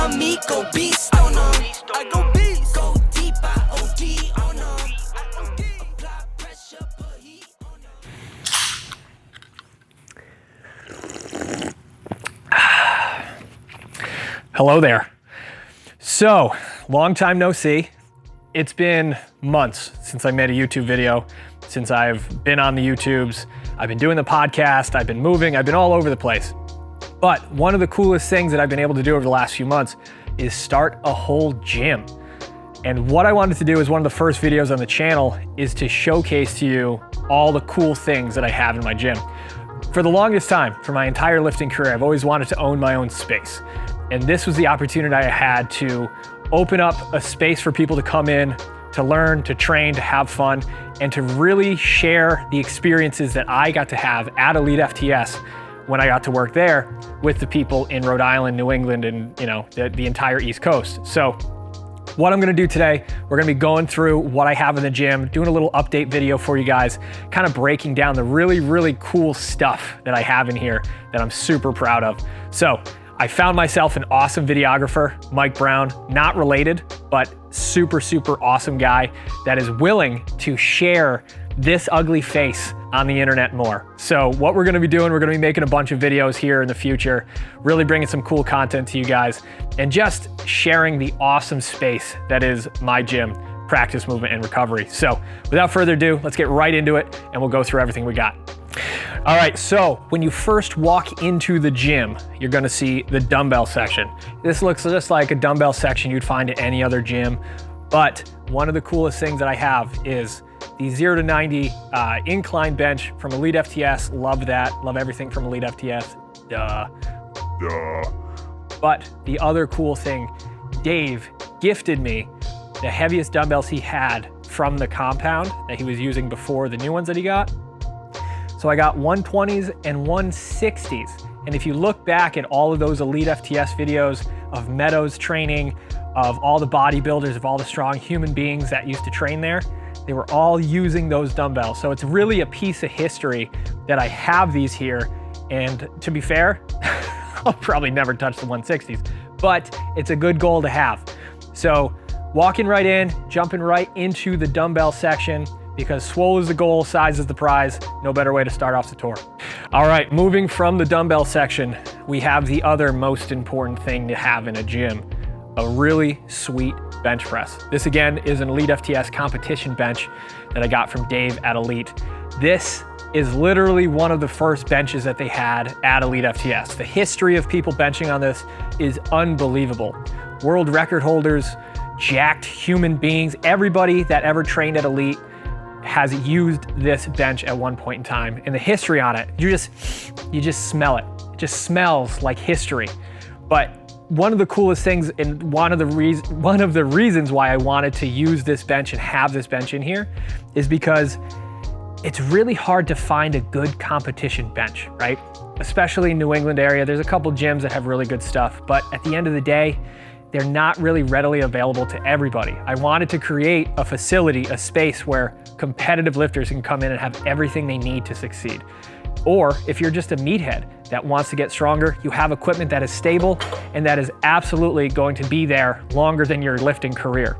on me, go beast, oh no. I go beast, go deep, I OD, oh no. Apply pressure, put heat, oh no. Hello there. So, long time no see. It's been months since I made a YouTube video, since I've been on the YouTubes, I've been doing the podcast, I've been moving, I've been all over the place. But one of the coolest things that I've been able to do over the last few months is start a whole gym. And what I wanted to do as one of the first videos on the channel is to showcase to you all the cool things that I have in my gym. For the longest time, for my entire lifting career, I've always wanted to own my own space. And this was the opportunity I had to open up a space for people to come in, to learn, to train, to have fun, and to really share the experiences that I got to have at Elite FTS when I got to work there with the people in Rhode Island, New England, and the entire East Coast. So what I'm gonna do today, we're gonna be going through what I have in the gym, doing a little update video for you guys, kind of breaking down the really, really cool stuff that I have in here that I'm super proud of. So I found myself an awesome videographer, Mike Brown, not related, but super, super awesome guy that is willing to share this ugly face on the internet more. So what we're gonna be doing, we're gonna be making a bunch of videos here in the future, really bringing some cool content to you guys, and just sharing the awesome space that is my gym, practice, movement, and recovery. So without further ado, let's get right into it, and we'll go through everything we got. All right, so when you first walk into the gym, you're gonna see the dumbbell section. This looks just like a dumbbell section you'd find at any other gym, but one of the coolest things that I have is the 0 to 90 incline bench from Elite FTS. Love that, love everything from Elite FTS, duh. But the other cool thing, Dave gifted me the heaviest dumbbells he had from the compound that he was using before the new ones that he got. So I got 120s and 160s. And if you look back at all of those Elite FTS videos of Meadows training, of all the bodybuilders, of all the strong human beings that used to train there, they were all using those dumbbells. So it's really a piece of history that I have these here. And to be fair, I'll probably never touch the 160s, but it's a good goal to have. So walking right in, jumping right into the dumbbell section, because swole is the goal, size is the prize. No better way to start off the tour. All right, moving from the dumbbell section, we have the other most important thing to have in a gym, a really sweet bench press. This again is an Elite FTS competition bench that I got from Dave at Elite. This is literally one of the first benches that they had at Elite FTS. The history of people benching on this is unbelievable. World record holders, jacked human beings, everybody that ever trained at Elite has used this bench at one point in time. And the history on it, you just smell it. It just smells like history. But one of the coolest things, and one of the reasons why I wanted to use this bench and have this bench in here is because it's really hard to find a good competition bench, right? Especially in New England area, there's a couple gyms that have really good stuff, but at the end of the day, they're not really readily available to everybody. I wanted to create a facility, a space where competitive lifters can come in and have everything they need to succeed. Or if you're just a meathead that wants to get stronger, you have equipment that is stable and that is absolutely going to be there longer than your lifting career.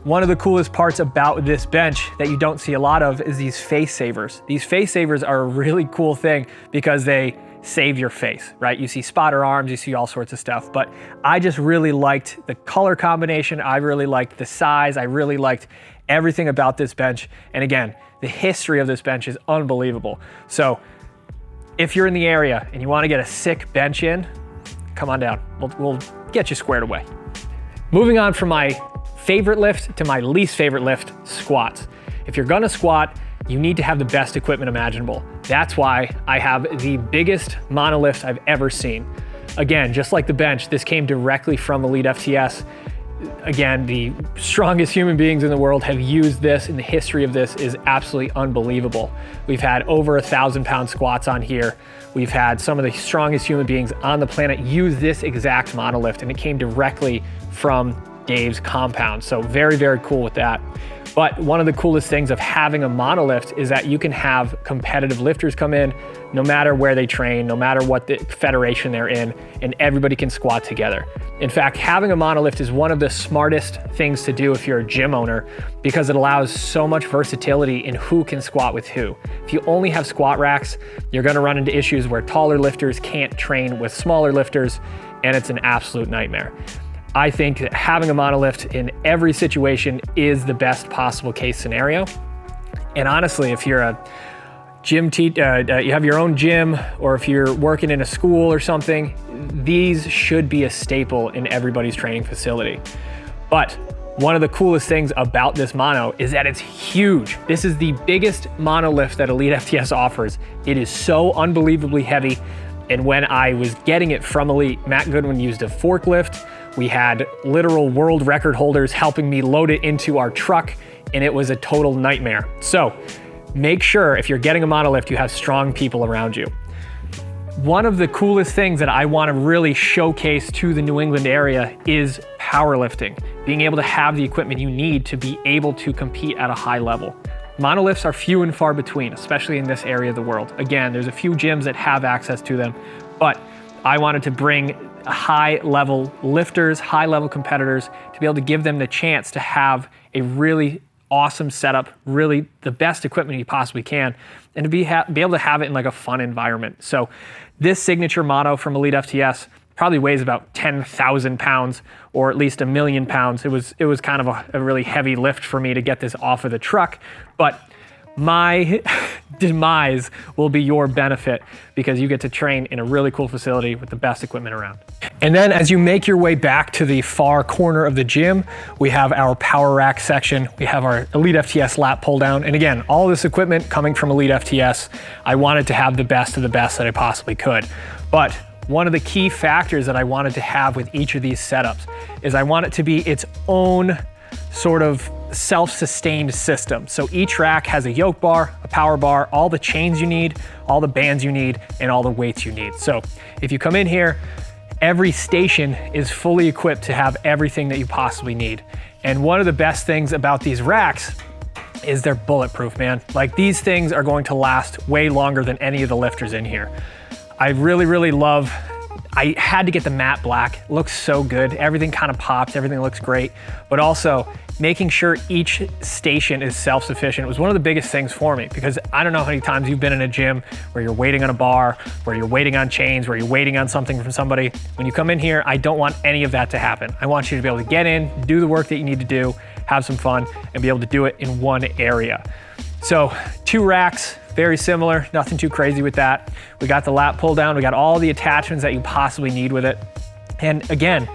One of the coolest parts about this bench that you don't see a lot of is these face savers. These face savers are a really cool thing because they save your face, right? You see spotter arms, you see all sorts of stuff, but I just really liked the color combination. I really liked the size. I really liked everything about this bench. And again, the history of this bench is unbelievable. So if you're in the area and you want to get a sick bench in, come on down. We'll get you squared away. Moving on from my favorite lift to my least favorite lift, squats. If you're gonna squat, you need to have the best equipment imaginable. That's why I have the biggest monolift I've ever seen. Again, just like the bench, this came directly from Elite FTS. Again, the strongest human beings in the world have used this, and the history of this is absolutely unbelievable. We've had over 1,000-pound squats on here. We've had some of the strongest human beings on the planet use this exact monolift, and it came directly from Dave's compound. So very, very cool with that. But one of the coolest things of having a monolift is that you can have competitive lifters come in, no matter where they train, no matter what the federation they're in, and everybody can squat together. In fact, having a monolift is one of the smartest things to do if you're a gym owner, because it allows so much versatility in who can squat with who. If you only have squat racks, you're gonna run into issues where taller lifters can't train with smaller lifters, and it's an absolute nightmare. I think that having a monolift in every situation is the best possible case scenario. And honestly, if you're a gym you have your own gym, or if you're working in a school or something, these should be a staple in everybody's training facility. But one of the coolest things about this mono is that it's huge. This is the biggest monolift that Elite FTS offers. It is so unbelievably heavy. And when I was getting it from Elite, Matt Goodwin used a forklift. We had literal world record holders helping me load it into our truck, and it was a total nightmare. So make sure if you're getting a monolift, you have strong people around you. One of the coolest things that I want to really showcase to the New England area is powerlifting, being able to have the equipment you need to be able to compete at a high level. Monolifts are few and far between, especially in this area of the world. Again, there's a few gyms that have access to them, but I wanted to bring high-level lifters, high-level competitors, to be able to give them the chance to have a really awesome setup, really the best equipment you possibly can, and to be able to have it in like a fun environment. So this signature mono from Elite FTS probably weighs about 10,000 pounds, or at least 1,000,000 pounds. It was kind of a really heavy lift for me to get this off of the truck, but my demise will be your benefit, because you get to train in a really cool facility with the best equipment around. And then as you make your way back to the far corner of the gym, we have our power rack section. We have our Elite FTS lat pull down. And again, all this equipment coming from Elite FTS, I wanted to have the best of the best that I possibly could. But one of the key factors that I wanted to have with each of these setups is I want it to be its own sort of self-sustained system. So each rack has a yoke bar, a power bar, all the chains you need, all the bands you need, and all the weights you need. So if you come in here, every station is fully equipped to have everything that you possibly need. And one of the best things about these racks is they're bulletproof, man. Like, these things are going to last way longer than any of the lifters in here. I really, really love, I had to get the matte black. It looks so good. Everything kind of pops, everything looks great. But also making sure each station is self-sufficient was one of the biggest things for me, because I don't know how many times you've been in a gym where you're waiting on a bar, where you're waiting on chains, where you're waiting on something from somebody. When you come in here, I don't want any of that to happen. I want you to be able to get in, do the work that you need to do, have some fun, and be able to do it in one area. So 2 racks, very similar, nothing too crazy with that. We got the lat pull down, we got all the attachments that you possibly need with it. And again,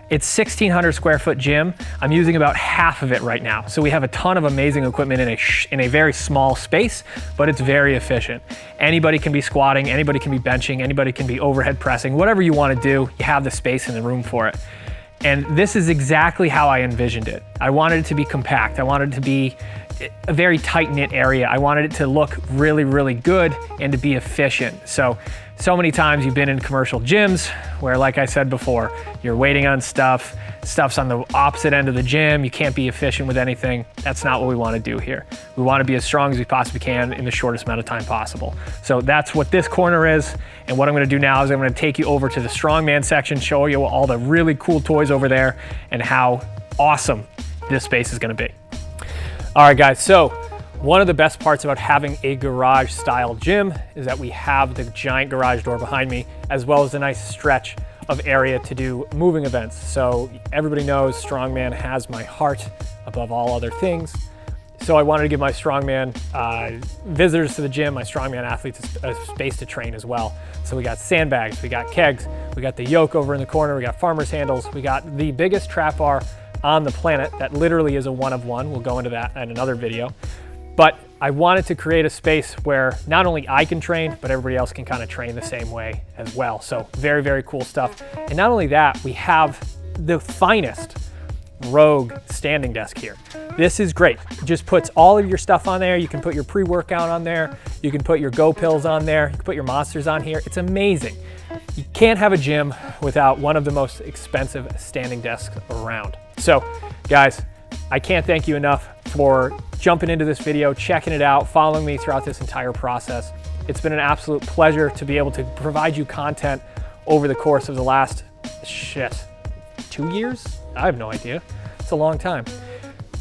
it's 1,600 square foot gym. I'm using about half of it right now. So we have a ton of amazing equipment in a very small space, but it's very efficient. Anybody can be squatting, anybody can be benching, anybody can be overhead pressing, whatever you want to do, you have the space and the room for it. And this is exactly how I envisioned it. I wanted it to be compact. I wanted it to be a very tight-knit area. I wanted it to look really, really good and to be efficient. So many times you've been in commercial gyms where, like I said before, you're waiting on stuff's on the opposite end of the gym, you can't be efficient with anything. That's not what we want to do here. We want to be as strong as we possibly can in the shortest amount of time possible. So that's what this corner is. And what I'm going to do now is I'm going to take you over to the Strongman section, show you all the really cool toys over there and how awesome this space is going to be. All right, guys, so one of the best parts about having a garage style gym is that we have the giant garage door behind me, as well as a nice stretch of area to do moving events. So everybody knows Strongman has my heart above all other things. So I wanted to give my Strongman visitors to the gym, my Strongman athletes, a space to train as well. So we got sandbags, we got kegs, we got the yoke over in the corner, we got farmer's handles, we got the biggest trap bar on the planet that literally is a one of one. We'll go into that in another video. But I wanted to create a space where not only I can train, but everybody else can kind of train the same way as well. So very, very cool stuff. And not only that, we have the finest Rogue standing desk here. This is great. It just puts all of your stuff on there. You can put your pre-workout on there. You can put your Go pills on there. You can put your Monsters on here. It's amazing. You can't have a gym without one of the most expensive standing desks around. So guys, I can't thank you enough for jumping into this video, checking it out, following me throughout this entire process. It's been an absolute pleasure to be able to provide you content over the course of the last, 2 years? I have no idea. It's a long time.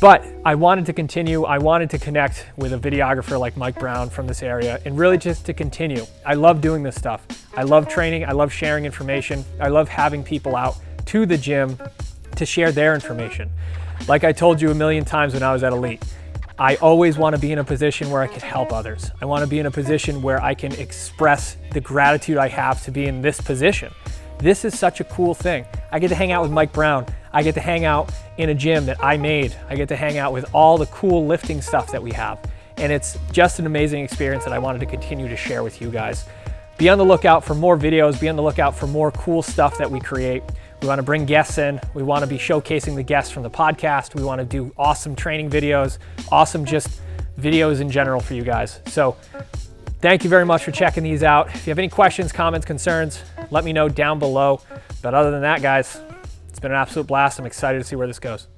But I wanted to continue. I wanted to connect with a videographer like Mike Brown from this area and really just to continue. I love doing this stuff. I love training. I love sharing information. I love having people out to the gym to share their information. Like I told you a million times when I was at Elite, I always want to be in a position where I can help others. I want to be in a position where I can express the gratitude I have to be in this position. This is such a cool thing. I get to hang out with Mike Brown. I get to hang out in a gym that I made. I get to hang out with all the cool lifting stuff that we have. And it's just an amazing experience that I wanted to continue to share with you guys. Be on the lookout for more videos. Be on the lookout for more cool stuff that we create. We want to bring guests in. We want to be showcasing the guests from the podcast. We want to do awesome training videos, awesome just videos in general for you guys. So thank you very much for checking these out. If you have any questions, comments, concerns, let me know down below. But other than that, guys, it's been an absolute blast. I'm excited to see where this goes.